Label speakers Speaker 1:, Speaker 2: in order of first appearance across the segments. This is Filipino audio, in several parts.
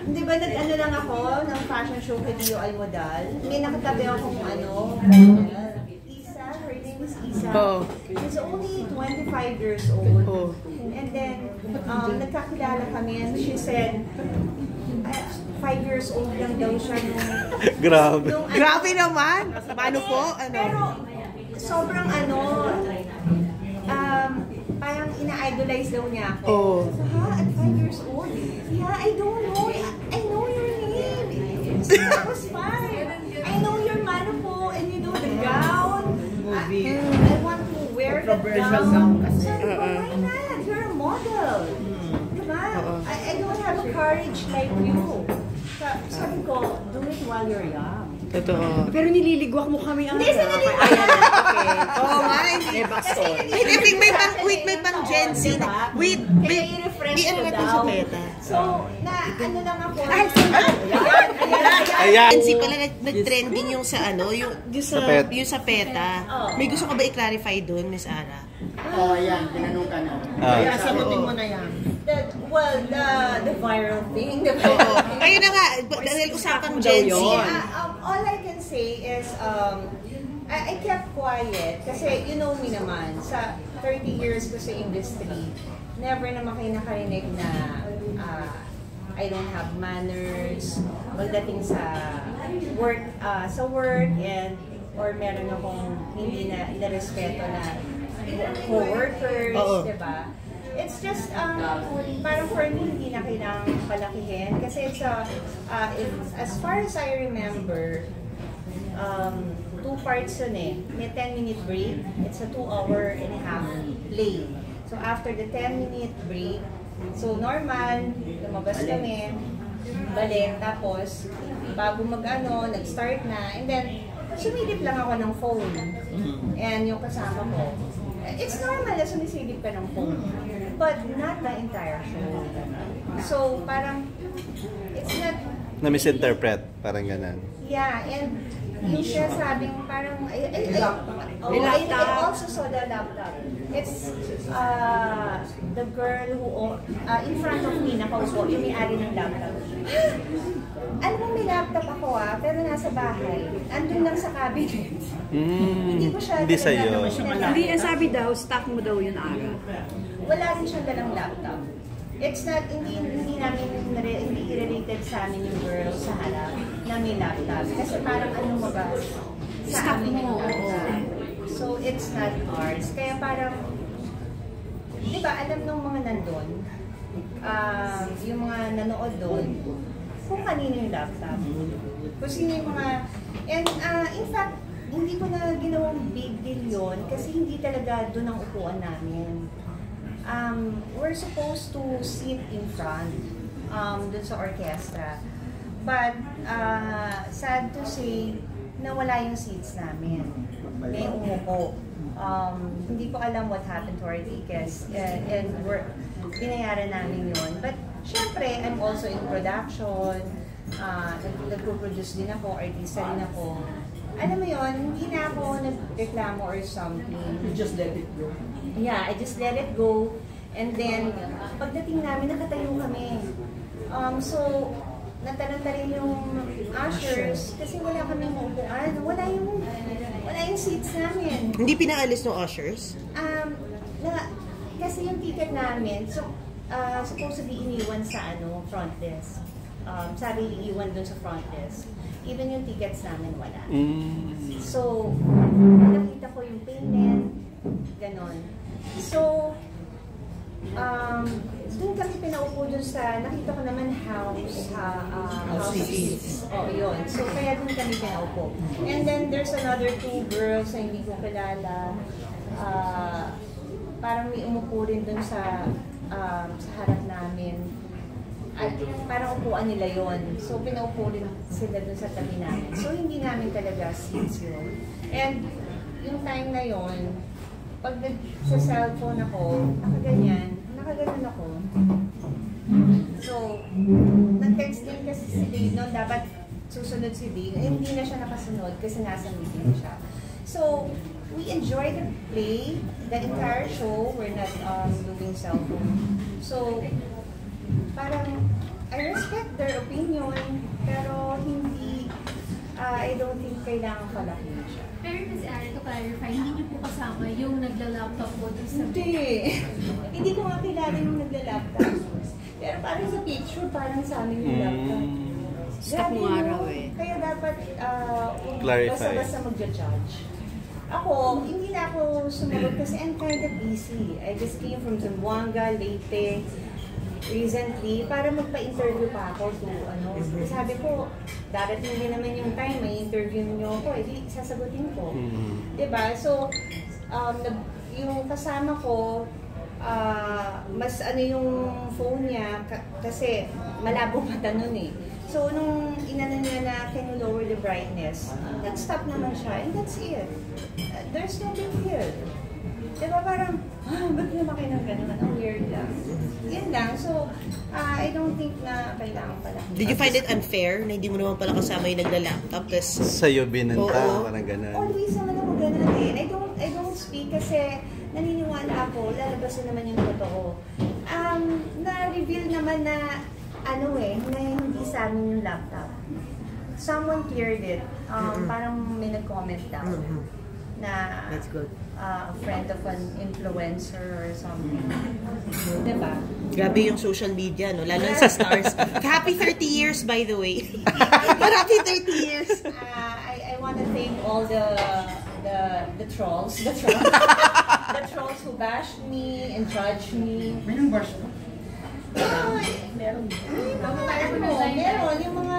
Speaker 1: Di ba nag-ano lang ako ng fashion show kay Dio Almodal? May nakatabi akong model. Isa, her name is Isa. She's only 25 years old. And then, nagkakilala kami and she said, 5 years old lang daw siya nung...
Speaker 2: Grabe.
Speaker 3: Grabe naman! Paano po?
Speaker 1: Pero, sobrang parang ina-idolize daw niya ako. So, at 5 years old? Yeah, I don't know. I know your name. I was 5. I know your mano po and you know the gown. I want to wear the gown. Sabi ko, why not? You're a model. Diba? I don't have a courage like you. Sabi ko, do it while you're young.
Speaker 3: Totoo.
Speaker 4: Pero nililigwak mo kami ang...
Speaker 1: Hindi, sinaliligwak.
Speaker 3: Okay. Oo nga, hindi.
Speaker 1: Kasi
Speaker 3: may pang Gen Z. Wait,
Speaker 1: kaya i-refresh ko daw. So, ano lang ako.
Speaker 3: Ayan. Gen Z pala nag-trending yung sa yung sa PETA. May gusto ka ba i-clarify doon, Miss Ara?
Speaker 4: Yan. Tinanong ka na. Kaya sagutin mo na yan.
Speaker 1: Well, the viral thing.
Speaker 3: Kayo na nga, dahil usapang Gen Z.
Speaker 1: All I can say is, I kept quiet kasi you know me naman, sa 30 years ko sa industry, never naman kayo nakarinig na I don't have manners pagdating sa work and or meron akong hindi na respeto na co-workers, diba? It's just, parang for me, hindi na kailangang palakihin. Kasi it's as far as I remember, 2 parts yun eh. May 10-minute break. It's a 2-hour-and-a-half play. So after the 10-minute break, so normal, lumabas kami, balik, tapos bago nag-start na, and then, sumilip lang ako ng phone. And yung kasama ko, it's normal na sumisilip ka ng phone. But not the entire show. So, parang, it's not...
Speaker 2: Na-misinterpret, parang ganun.
Speaker 1: Yeah, and yung sinasabing parang, I also saw the laptop. It's the girl who, in front of me, nakaupo, yung may-ari ng laptop. Alam mo, may laptop ako pero nasa bahay. Andun lang sa cabinet. Hindi ko siya...
Speaker 2: Hindi sa'yo.
Speaker 4: Hindi, sabi daw, stock mo daw yun, Ara.
Speaker 1: Wala rin siyang dalang laptop. It's not, hindi related sa amin yung girl sa harap na may laptop. Kasi parang lumabas sa amin yung laptop. So, it's not ours. Kaya parang, di ba, alam nung mga nandun, yung mga nanood doon, kung kanino yung laptop. Kung sino yung mga, and in fact, hindi ko na ginawang big deal yun kasi hindi talaga doon ang upuan namin. We're supposed to sit in front dun sa orchestra. But, sad to say, nawala yung seats namin. May umupo. Hindi ko alam what happened to our tickets. And binayaran namin yun. But, syempre, I'm also in production. Nag-produce din ako, artista rin ako. Alam mo yun, hindi na ako nagreklamo or something.
Speaker 4: You just let it go.
Speaker 1: Yeah, I just let it go. And then, pagdating namin, nakatayo kami. So, natananta rin yung ushers kasi wala kami upuan. Wala yung seats namin.
Speaker 3: Hindi pinaalis ng ushers?
Speaker 1: Kasi yung ticket namin, supposed to be iniwan sa front desk. Sabi, iiwan dun sa front desk. Even yung tickets namin wala. So, nakita ko yung payment, ganon. So, dun kami pinaupo dun sa, nakita ko naman house seats. Oh, yun. So, kaya dun kami pinaupo. And then, there's another 2 girls na hindi ko kilala. Parang may umupo rin dun sa harap namin. At parang upuan nila yon. So, pinaupo rin sila dun sa tabi namin. So, hindi namin talaga seats yun. And, yung time na yon, pag nag-cellphone ako, nakaganyan ako. So, nag-text din kasi si Dave, no? Dapat susunod si Dave. Hindi na siya nakasunod kasi nasa meeting siya. So, we enjoyed the play, the entire show. We're not doing cellphone. So, parang, I respect their opinion, pero hindi, I don't think kailangan palakihin siya.
Speaker 5: Pero Ms. Ari, to clarify, hindi niyo po kasama yung nagla-laptop po dun sa...
Speaker 1: Hindi. Hindi ko nga kilala yung nagla-laptop. Pero parang sa picture, parang sa amin yung laptop.
Speaker 6: Stock mo araw eh.
Speaker 1: Kaya dapat
Speaker 2: Clarify.
Speaker 1: basta-basta magja-judge. Ako, hindi na ako sumagot kasi I'm kind of busy. I just came from Zamboanga, Leyte, recently, para magpa-interview pa ako to, sabi ko, darating din naman yung time, may interview niyo ako, edi sasagutin ko. Diba? So, yung kasama ko, mas yung phone niya, kasi malabo mata nun eh. So, nung inano niya na, can you lower the brightness, nag-stop naman siya, and that's it. There's no big deal. Diba parang, ba't naman kayo ng ganun? Ang weird lang. Yan lang. So, I don't think na kailangan pala.
Speaker 3: Did you find it unfair na hindi mo naman pala kasama yung nagla-laptop?
Speaker 2: Sa'yo binenta, parang gano'n.
Speaker 1: Always naman ako ganun eh. I don't speak kasi naniniwala ako, lalabas na naman yung totoo. Na-reveal naman na, na hindi sa amin yung laptop. Someone cleared it. Parang may nag-comment daw. Na,
Speaker 3: That's good.
Speaker 1: A friend of an influencer or something. Diba?
Speaker 3: Grabe yung social media, no? Lalo sa stars. Happy 30 years, by the way. Happy 30 years.
Speaker 1: I want to thank all the trolls. The trolls who bashed me and judged me.
Speaker 4: May nang bash mo?
Speaker 1: Meron. Yung mga,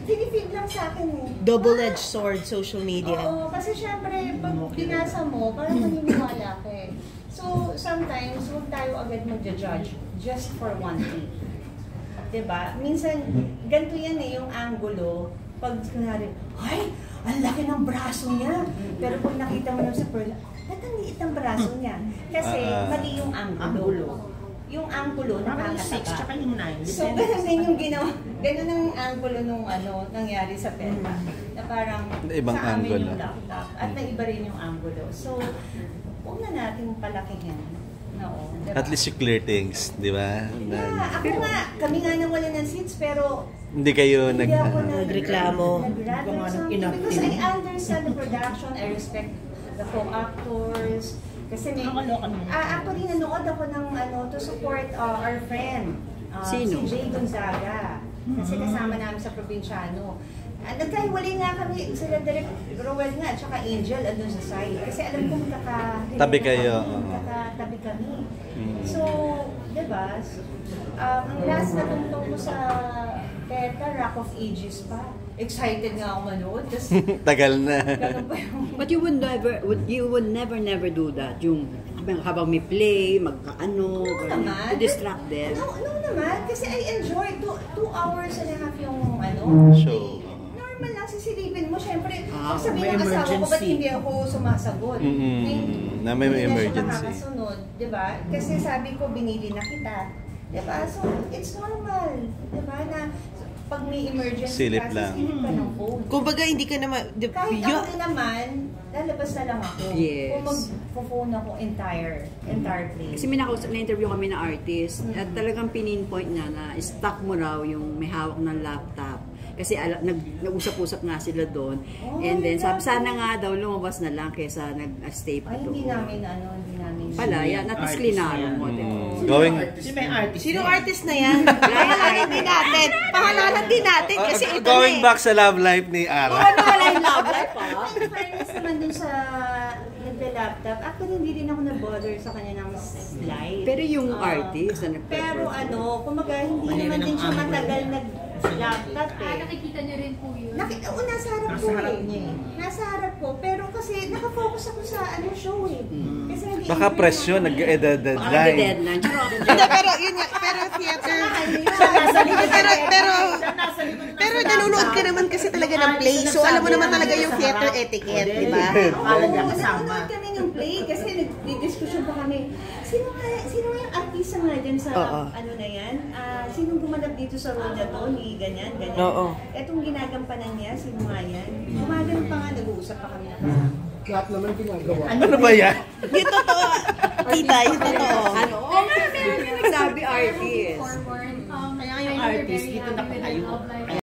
Speaker 1: pinifeed lang sa akin eh.
Speaker 3: Double-edged sword, social media.
Speaker 1: Oo, kasi syempre, pag binasa mo, parang maniniwala ka eh. So, sometimes, huwag tayo agad magja-judge just for one thing. Diba? Minsan, ganito yan eh, yung angulo. Pag kunwari, ay, ang laki ng braso niya. Pero pag nakita mo lang sa pearl, ba't ang liit ng braso niya? Kasi, mali yung angulo. Yung anggulo nakakataka.
Speaker 4: Tsaka yung 9.
Speaker 1: So, ganun din yung ginawa. Ganun ang anggulo nung nangyari sa PETA. Na parang
Speaker 2: Ibang
Speaker 1: sa amin
Speaker 2: anggulo.
Speaker 1: yung laptop. At naiba rin yung anggulo. So, huwag na natin palakihin. No, diba?
Speaker 2: At least you clear things, di ba?
Speaker 1: Yeah, ako nga, kami nga nawala ng seats, pero
Speaker 2: Hindi kayo
Speaker 1: hindi ako
Speaker 3: nagreklamo.
Speaker 1: nag-rather something. Because I understand the production, I respect the co-actors. Kasi may, actually nanood ako ng to support our friend.
Speaker 6: Sino?
Speaker 1: Si Jay Gonzaga. Kasi kasama namin sa Provinciano. Nagkahiwalay nga kami, sila Direk Rowell nga, at saka Angel, andun sa side. Kasi alam ko
Speaker 2: Tabi kayo.
Speaker 1: Tabi kami. So, diba? Ang last na tungtong ko sa PETA, Rock of Ages pa. Excited nga ako manood.
Speaker 2: Tagal na.
Speaker 1: Ganun pa yung...
Speaker 6: But you would never do that. Yung habang may play, magkaano, to distract them.
Speaker 1: No naman, kasi I enjoy 2 hours and a half yung
Speaker 2: Show.
Speaker 1: Normal lang, sisilipin mo. Siyempre,
Speaker 3: may
Speaker 1: sabihin ng asawa ko, ba't
Speaker 3: emergency.
Speaker 1: hindi ako sumasagot?
Speaker 2: Na may
Speaker 1: Hindi na siya
Speaker 2: emergency.
Speaker 1: makakasunod, diba? Kasi sabi ko, binili na kita. Diba? So, it's normal. Diba? Na pag may emergency
Speaker 2: Silip
Speaker 1: ka,
Speaker 2: lang.
Speaker 1: sisilip ka ng phone.
Speaker 3: Kumbaga, hindi ka naman...
Speaker 1: Kahit ako din naman, lalabas na lang ako.
Speaker 6: Yes.
Speaker 1: Kung mag-phone ako entire play.
Speaker 6: Kasi may na-interview kami na artist at talagang pininpoint niya na stuck mo raw yung may hawak ng laptop. Kasi nag-usap-usap nga sila doon. And then, sabi, sana nga daw lumabas na lang kaysa nag-stay pa
Speaker 1: Ay,
Speaker 6: doon.
Speaker 1: hindi namin.
Speaker 6: Pala, yan. At least klinaro mo.
Speaker 2: Going
Speaker 4: Sino may artist?
Speaker 3: Sino artist na yan? Pahalalan din natin. Pahalalan din natin. Kasi ito
Speaker 2: going back sa love life ni Ara.
Speaker 6: Ano wala yung love life, ha?
Speaker 1: In fairness naman dun sa nagla-laptop, actually hindi rin ako na-bother sa kanya ng slide.
Speaker 6: Pero yung artist na
Speaker 1: Pero kumaga hindi naman din siya matagal nag-laptop eh.
Speaker 5: Nakikita niyo rin po yun.
Speaker 1: Nasa harap ko eh. Nasa harap ko. Pero kasi nakafocus ako sa show eh. Kasi
Speaker 2: Baka presyo, nag-deadline.
Speaker 6: deadline.
Speaker 3: Hindi, pero yun nga, pero theater. Pero nanonood ka naman kasi talaga ng play. So alam mo naman talaga yung theater etiquette, di ba?
Speaker 4: Akala niya
Speaker 1: Oo,
Speaker 4: kasama.
Speaker 1: nanonood kami ng play kasi nag-discussion pa kami. Sino yung artista nga dyan sa na yan? Sinong gumanap dito sa role na to? Ganyan.
Speaker 3: Oo.
Speaker 1: Etong ginagampanan niya, sino nga yan? Gumagano pa nga, nag-uusap pa kami ng kasama.
Speaker 4: Lahat naman ginagawa.
Speaker 2: Ano ba yan?
Speaker 3: Yung totoo, tita, yung totoo.
Speaker 6: Ano? Sabi artist.
Speaker 5: Forward,
Speaker 4: Kaya yung artist, dito na po kayo.